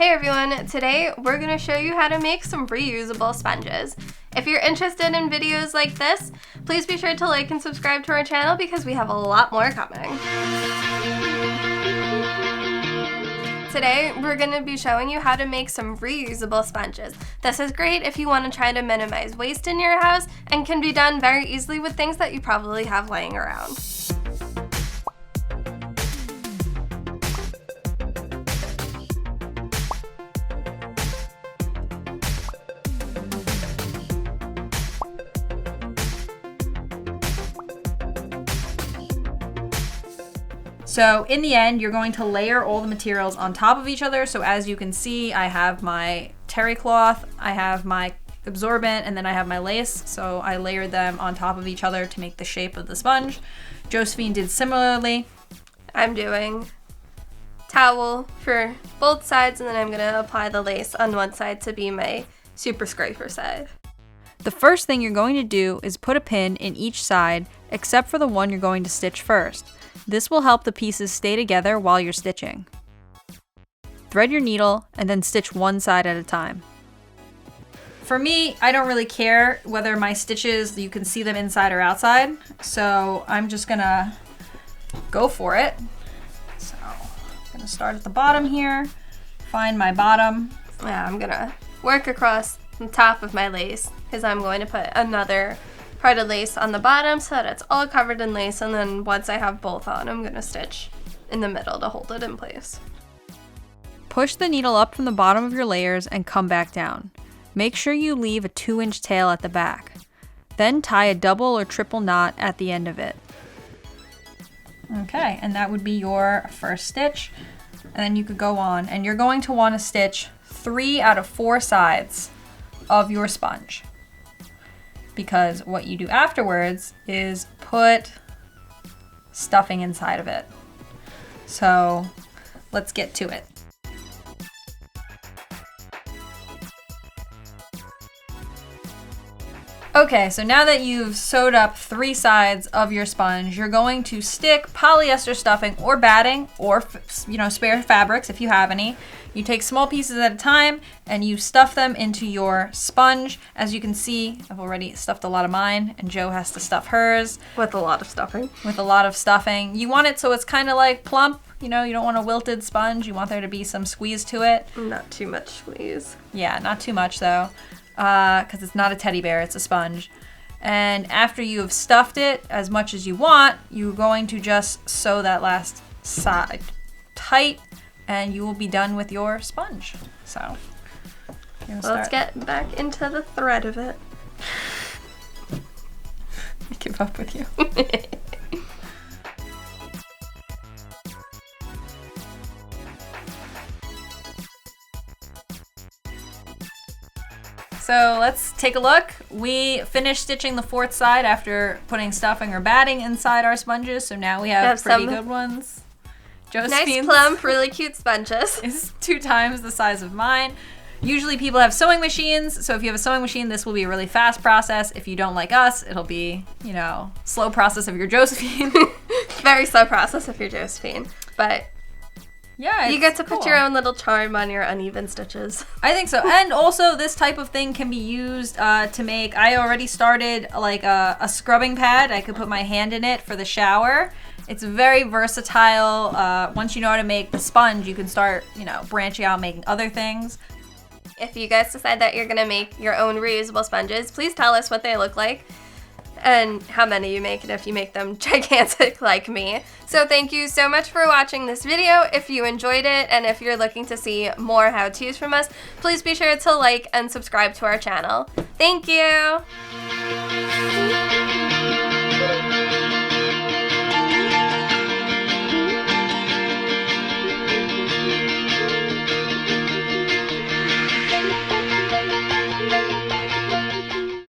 Hey everyone, today we're going to show you how to make some reusable sponges. If you're interested in videos like this, please be sure to like and subscribe to our channel because we have a lot more coming. Today we're going to be showing you how to make some reusable sponges. This is great if you want to try to minimize waste in your house and can be done very easily with things that you probably have laying around. So in the end, you're going to layer all the materials on top of each other. So as you can see, I have my terry cloth, I have my absorbent, and then I have my lace. So I layered them on top of each other to make the shape of the sponge. Josephine did similarly. I'm doing towel for both sides, and then I'm gonna apply the lace on one side to be my super scraper side. The first thing you're going to do is put a pin in each side, except for the one you're going to stitch first. This will help the pieces stay together while you're stitching. Thread your needle and then stitch one side at a time. For me, I don't really care whether my stitches, you can see them inside or outside, so I'm just gonna go for it. So I'm gonna start at the bottom here, find my bottom. Yeah, I'm gonna work across the top of my lace because I'm going to put another part of lace on the bottom so that it's all covered in lace, and then once I have both on, I'm gonna stitch in the middle to hold it in place. Push the needle up from the bottom of your layers and come back down. Make sure you leave a 2-inch tail at the back. Then tie a double or triple knot at the end of it. Okay, and that would be your first stitch. And then you could go on, and you're going to want to stitch 3 out of 4 sides of your sponge, because what you do afterwards is put stuffing inside of it. So let's get to it. Okay, so now that you've sewed up 3 sides of your sponge, you're going to stick polyester stuffing or batting or spare fabrics if you have any. You take small pieces at a time and you stuff them into your sponge. As you can see, I've already stuffed a lot of mine and Jo has to stuff hers. With a lot of stuffing. With a lot of stuffing. You want it so it's kind of like plump. You know, you don't want a wilted sponge. You want there to be some squeeze to it. Not too much squeeze. Yeah, not too much though, because it's not a teddy bear, it's a sponge. And after you have stuffed it as much as you want, you're going to just sew that last side tight, and you will be done with your sponge. So, let's get back into the thread of it. I give up with you. So let's take a look. We finished stitching the 4th side after putting stuffing or batting inside our sponges, so now we have pretty good ones. Josephine's nice, plump, really cute sponges. Is 2 times the size of mine. Usually people have sewing machines, so if you have a sewing machine, this will be a really fast process. If you don't like us, it'll be, slow process of your Josephine. Very slow process of your Josephine, but yeah, you get to put your own little charm on your uneven stitches. I think so. And also this type of thing can be used to make, I already started like a scrubbing pad. I could put my hand in it for the shower. It's very versatile. Once you know how to make the sponge, you can start, branching out, making other things. If you guys decide that you're gonna make your own reusable sponges, please tell us what they look like and how many you make, and if you make them gigantic like me. So thank you so much for watching this video. If you enjoyed it, and if you're looking to see more how-tos from us, please be sure to like and subscribe to our channel. Thank you!